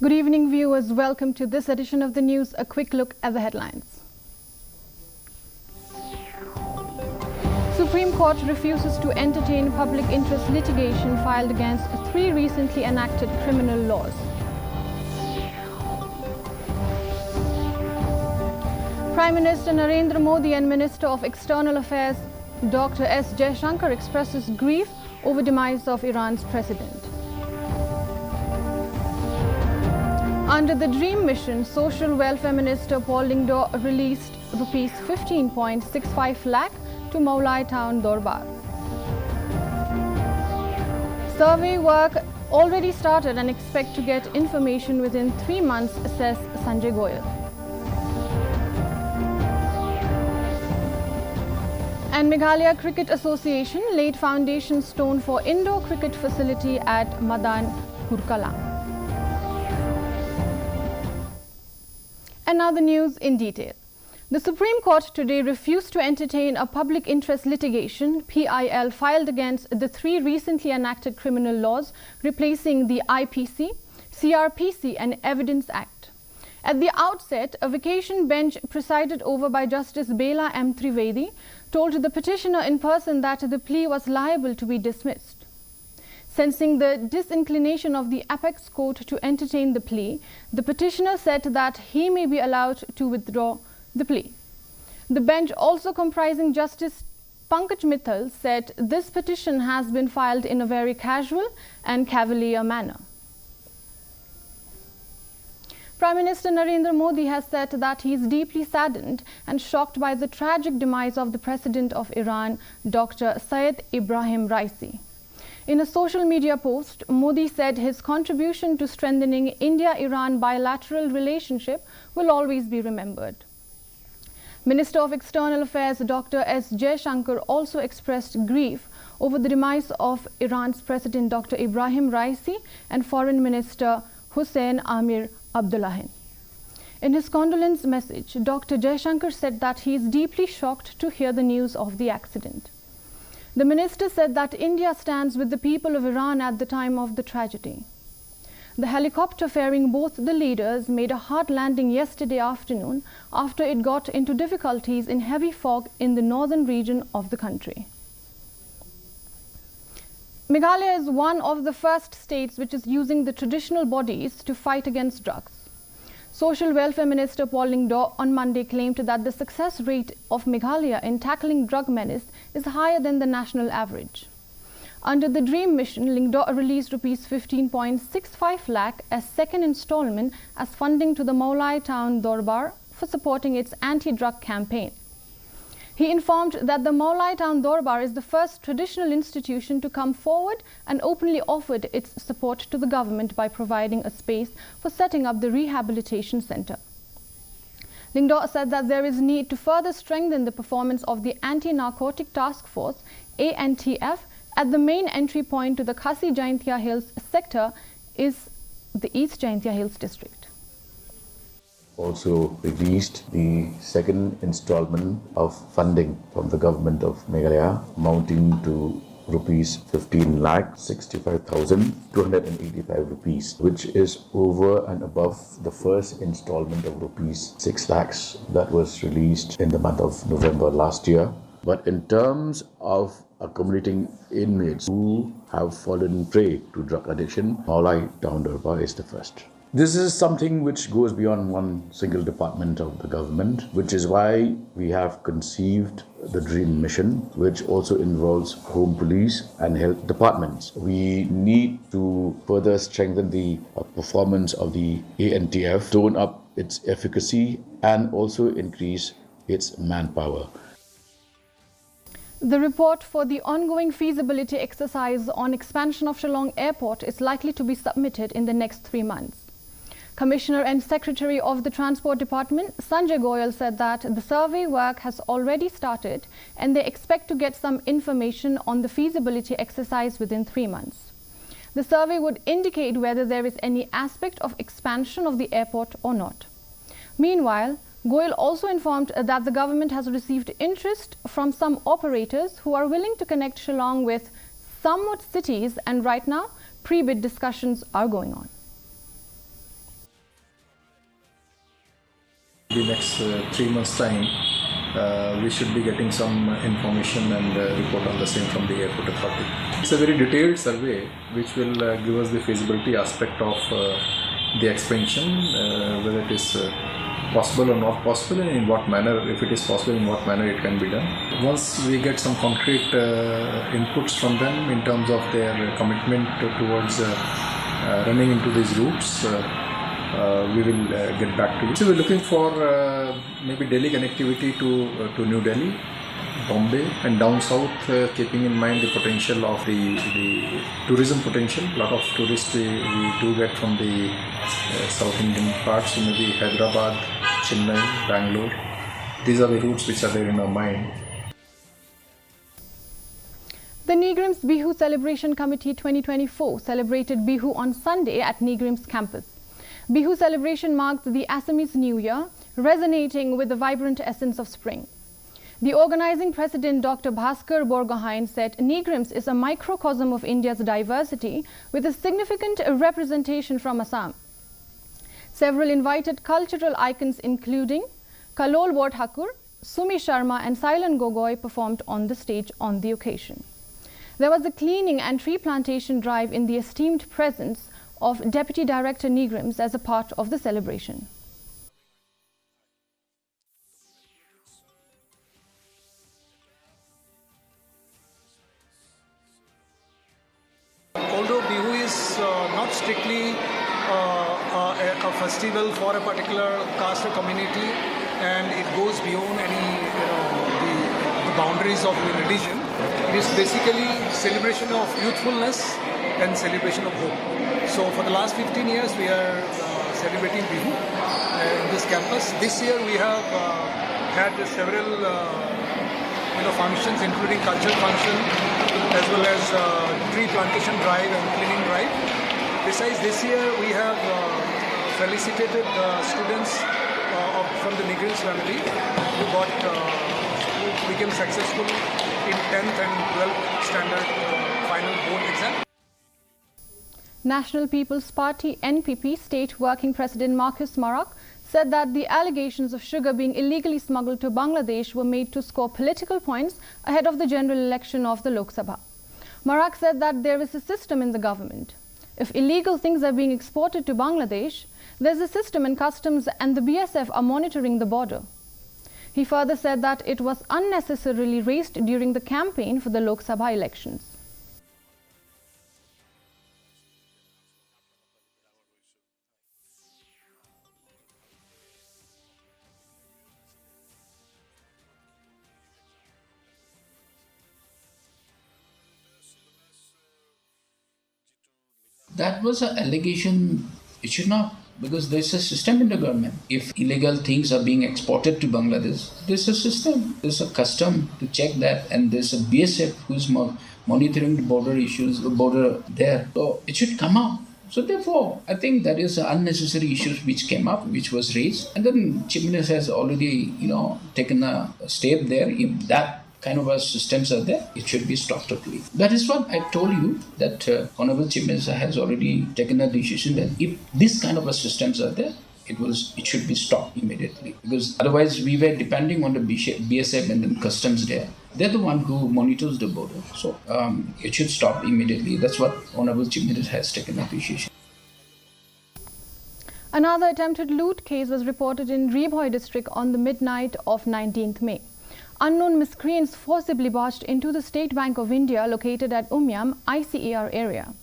Good evening, viewers. Welcome to this edition of the news. A quick look at the headlines. Supreme Court refuses to entertain public interest litigation filed against 3 recently enacted criminal laws. Prime Minister Narendra Modi and Minister of External Affairs Dr. S. Jaishankar expresses grief over demise of Iran's president. Under the Dream Mission, Social Welfare Minister Paul Lyngdoh released rupees 15.65 lakh to Meghalaya town Dorbar. Survey work already started and expect to get information within 3 months, says Sanjay Goyal. And Meghalaya Cricket Association laid foundation stone for indoor cricket facility at Madan Kurkalang. And now the news in detail. The Supreme Court today refused to entertain a public interest litigation (PIL) filed against the 3 recently enacted criminal laws replacing the IPC, CRPC and Evidence Act. At the outset, a vacation bench presided over by Justice Bela M. Trivedi told the petitioner in person that the plea was liable to be dismissed. Sensing the disinclination of the Apex Court to entertain the plea, the petitioner said that he may be allowed to withdraw the plea. The bench, also comprising Justice Pankaj Mittal, said this petition has been filed in a very casual and cavalier manner. Prime Minister Narendra Modi has said that he is deeply saddened and shocked by the tragic demise of the President of Iran, Dr. Syed Ibrahim Raisi. In a social media post, Modi said his contribution to strengthening India-Iran bilateral relationship will always be remembered. Minister of External Affairs Dr. S. Jaishankar also expressed grief over the demise of Iran's President Dr. Ibrahim Raisi and Foreign Minister Hussein Amir Abdullahian. In his condolence message, Dr. Jaishankar said that he is deeply shocked to hear the news of the accident. The minister said that India stands with the people of Iran at the time of the tragedy. The helicopter ferrying both the leaders made a hard landing yesterday afternoon after it got into difficulties in heavy fog in the northern region of the country. Meghalaya is one of the first states which is using the traditional bodies to fight against drugs. Social Welfare Minister Paul Lyngdoh on Monday claimed that the success rate of Meghalaya in tackling drug menace is higher than the national average. Under the Dream Mission, Lyngdoh released rupees 15.65 lakh as second installment as funding to the Meghalaya town Dorbar for supporting its anti-drug campaign. He informed that the Meghalaya town Dorbar is the first traditional institution to come forward and openly offered its support to the government by providing a space for setting up the rehabilitation center. Lyngdoh said that there is need to further strengthen the performance of the Anti-Narcotic Task Force (ANTF) at the main entry point to the Khasi Jaintia Hills sector is the East Jaintia Hills district. Also released the second installment of funding from the government of Meghalaya amounting to rupees 15,65,285 rupees, which is over and above the first installment of rupees 6 lakhs that was released in the month of November last year. But in terms of accommodating inmates who have fallen prey to drug addiction, Meghalaya town Dorbar is the first. This is something which goes beyond one single department of the government, which is why we have conceived the Dream Mission, which also involves Home Police and Health Departments. We need to further strengthen the performance of the ANTF, tone up its efficacy and also increase its manpower. The report for the ongoing feasibility exercise on expansion of Shillong Airport is likely to be submitted in the next 3 months. Commissioner and Secretary of the Transport Department, Sanjay Goyal, said that the survey work has already started and they expect to get some information on the feasibility exercise within 3 months. The survey would indicate whether there is any aspect of expansion of the airport or not. Meanwhile, Goyal also informed that the government has received interest from some operators who are willing to connect Shillong with somewhat cities, and right now pre-bid discussions are going on. The next 3 months' time, we should be getting some information and report on the same from the airport authority. It's a very detailed survey which will give us the feasibility aspect of the expansion, whether it is possible or not possible, and in what manner, if it is possible, in what manner it can be done. Once we get some concrete inputs from them in terms of their commitment towards running into these routes, we will get back to you. So we're looking for maybe daily connectivity to New Delhi, Bombay, and down south, keeping in mind the potential of the tourism potential. A lot of tourists we do get from the South Indian parts, maybe Hyderabad, Chennai, Bangalore. These are the routes which are there in our mind. The Nigrims Bihu Celebration Committee 2024 celebrated Bihu on Sunday at Nigrims campus. Bihu celebration marked the Assamese New Year, resonating with the vibrant essence of spring. The organizing president, Dr. Bhaskar Borgohain, said Nigrims is a microcosm of India's diversity with a significant representation from Assam. Several invited cultural icons including Kalol Borthakur, Sumi Sharma and Sailan Gogoi performed on the stage on the occasion. There was a cleaning and tree plantation drive in the esteemed presence of Deputy Director Nigrims as a part of the celebration. Although Bihu is not strictly a festival for a particular caste or community, and it goes beyond any the boundaries of religion, it is basically celebration of youthfulness and celebration of hope. So for the last 15 years we are celebrating Bihu in this campus. This year we have had several functions, including cultural function as well as tree plantation drive and cleaning drive. Besides, this year we have felicitated students from the Nigrims family who became successful in 10th and 12th standard final board exam. National People's Party NPP State Working President Marcus Marak said that the allegations of sugar being illegally smuggled to Bangladesh were made to score political points ahead of the general election of the Lok Sabha. Marak said that there is a system in the government. If illegal things are being exported to Bangladesh, there's a system and customs and the BSF are monitoring the border. He further said that it was unnecessarily raised during the campaign for the Lok Sabha elections. That was an allegation. It should not, because there's a system in the government. If illegal things are being exported to Bangladesh, there's a system, there's a custom to check that, and there's a BSF who's monitoring the border issues, the border there. So it should come out. So therefore, I think that is unnecessary issues which came up, which was raised, and then Chief Minister has already, taken a step there. If that kind of systems are there, it should be stopped totally. That is what I told you, that Honorable Chief Minister has already taken a decision that if this kind of systems are there, it should be stopped immediately. Because otherwise we were depending on the BSF and then customs there. They're the one who monitors the border. So it should stop immediately. That's what Honorable Chief Minister has taken a decision. Another attempted loot case was reported in Rebhoy district on the midnight of 19th May. Unknown miscreants forcibly barged into the State Bank of India located at Umyam, ICAR area.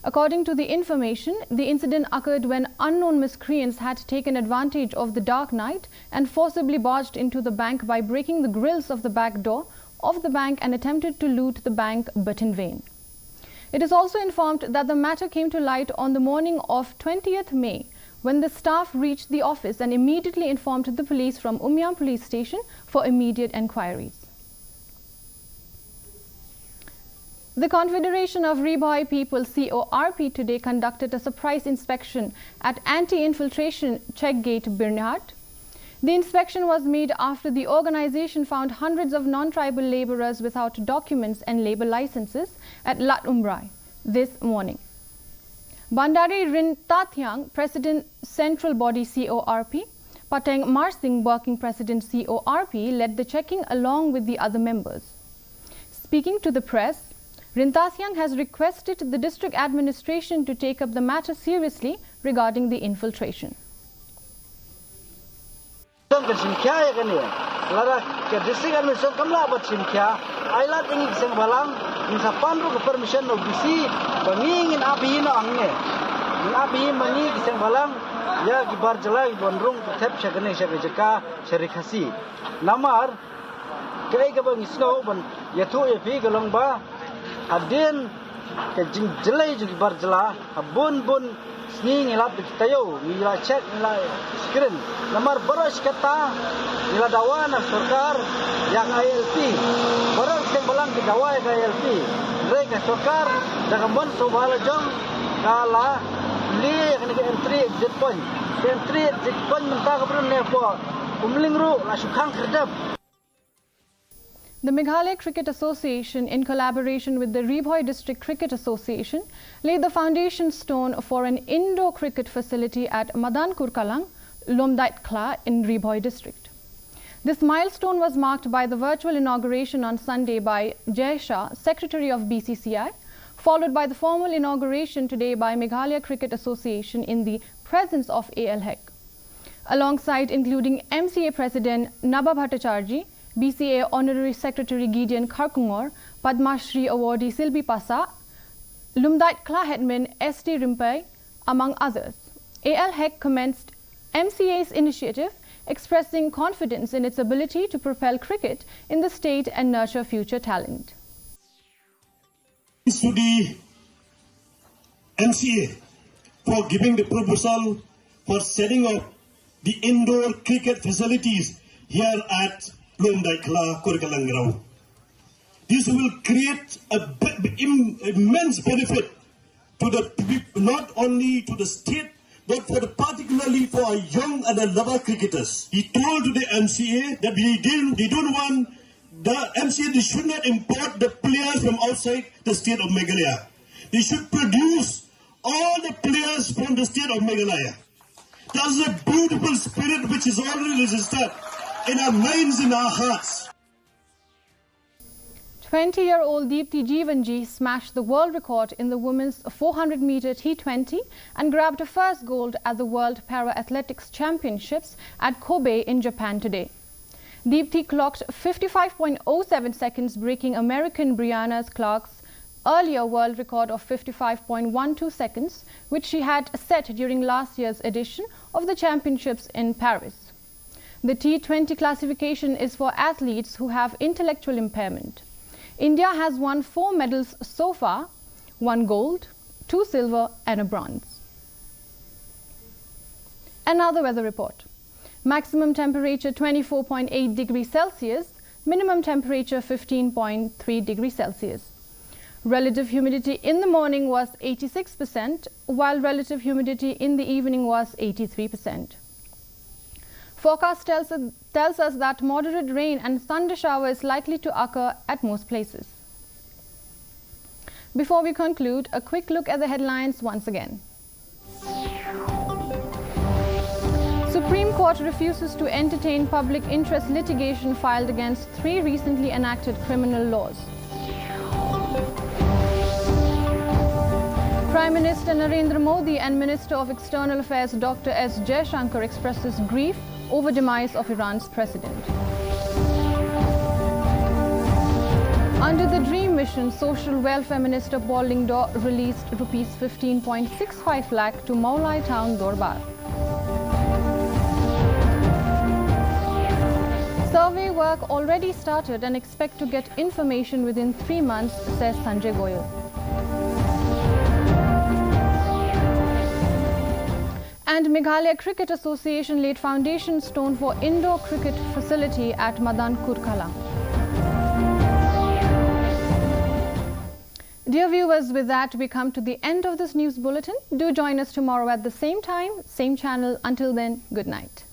According to the information, the incident occurred when unknown miscreants had taken advantage of the dark night and forcibly barged into the bank by breaking the grills of the back door of the bank and attempted to loot the bank, but in vain. It is also informed that the matter came to light on the morning of 20th May when the staff reached the office and immediately informed the police from Umyam police station for immediate enquiries. The Confederation of Rebhoy People CORP today conducted a surprise inspection at anti-infiltration check gate Birnhat. The inspection was made after the organization found hundreds of non-tribal laborers without documents and labor licenses at Lat Umrai this morning. Bandari Rin Tathyang, President Central Body CORP, Pateng Marsingh, working president CORP, led the checking along with the other members. Speaking to the press, Rintathyang has requested the district administration to take up the matter seriously regarding the infiltration. Ya gibar jelai bonrung tetap syakane syakajaka syarikasi namar kai ka bang snow ban yathu epi galong ba adin ke jing jelai ju gibar jela bun sning ilap tayo nila check nila screen namar baros kata nila dawana sarkar yang ILP baros sing balang ke dawa ke ILP mereka sarkar dagamon sobala jong kala entry exit point mentah keberan lepo umlingru la sukang kerdap. The Meghalaya Cricket Association, in collaboration with the Ribhoi District Cricket Association, laid the foundation stone for an indoor cricket facility at Madankur Kalang, Lomdait Kla in Ribhoi District. This milestone was marked by the virtual inauguration on Sunday by Jai Shah, Secretary of BCCI, followed by the formal inauguration today by Meghalaya Cricket Association in the presence of AL Hek. Alongside including MCA President Naba Bhattacharjee, BCA Honorary Secretary Gideon Kharkungor, Padma Shri awardee Silbi Pasa, Lumdait Kla headman ST Rimpai, among others. AL Hek commenced MCA's initiative, expressing confidence in its ability to propel cricket in the state and nurture future talent. To the MCA for giving the proposal for setting up the indoor cricket facilities here at Lomdait Kla Kurkalangrau. This will create immense benefit to the not only to the state but particularly for our young and Lava cricketers. He told to the MCA that they don't want the MCA, they should not import the players from outside the state of Meghalaya. They should produce all the players from the state of Meghalaya. That's a beautiful spirit which is already registered in our minds, in our hearts. 20-year-old Deepti Jeevanji smashed the world record in the women's 400-meter T20 and grabbed her first gold at the World Para-Athletics Championships at Kobe in Japan today. Deepti clocked 55.07 seconds, breaking American Brianna Clark's earlier world record of 55.12 seconds, which she had set during last year's edition of the championships in Paris. The T20 classification is for athletes who have intellectual impairment. India has won 4 medals so far, 1 gold, 2 silver and a bronze. Another weather report. Maximum temperature 24.8 degrees Celsius, minimum temperature 15.3 degrees Celsius. Relative humidity in the morning was 86%, while relative humidity in the evening was 83%. Forecast tells us that moderate rain and thunder shower is likely to occur at most places. Before we conclude, a quick look at the headlines once again. Supreme Court refuses to entertain public interest litigation filed against 3 recently enacted criminal laws. Prime Minister Narendra Modi and Minister of External Affairs Dr. S. Jaishankar expresses grief over demise of Iran's president. Under the Dream Mission, Social Welfare Minister Paul Lyngdoh released Rs 15.65 lakh to Maulai Town, Dorbar. Survey work already started and expect to get information within 3 months, says Sanjay Goyal. And Meghalaya Cricket Association laid foundation stone for indoor cricket facility at Madankur Kalang. Dear viewers, with that we come to the end of this news bulletin. Do join us tomorrow at the same time, same channel. Until then, good night.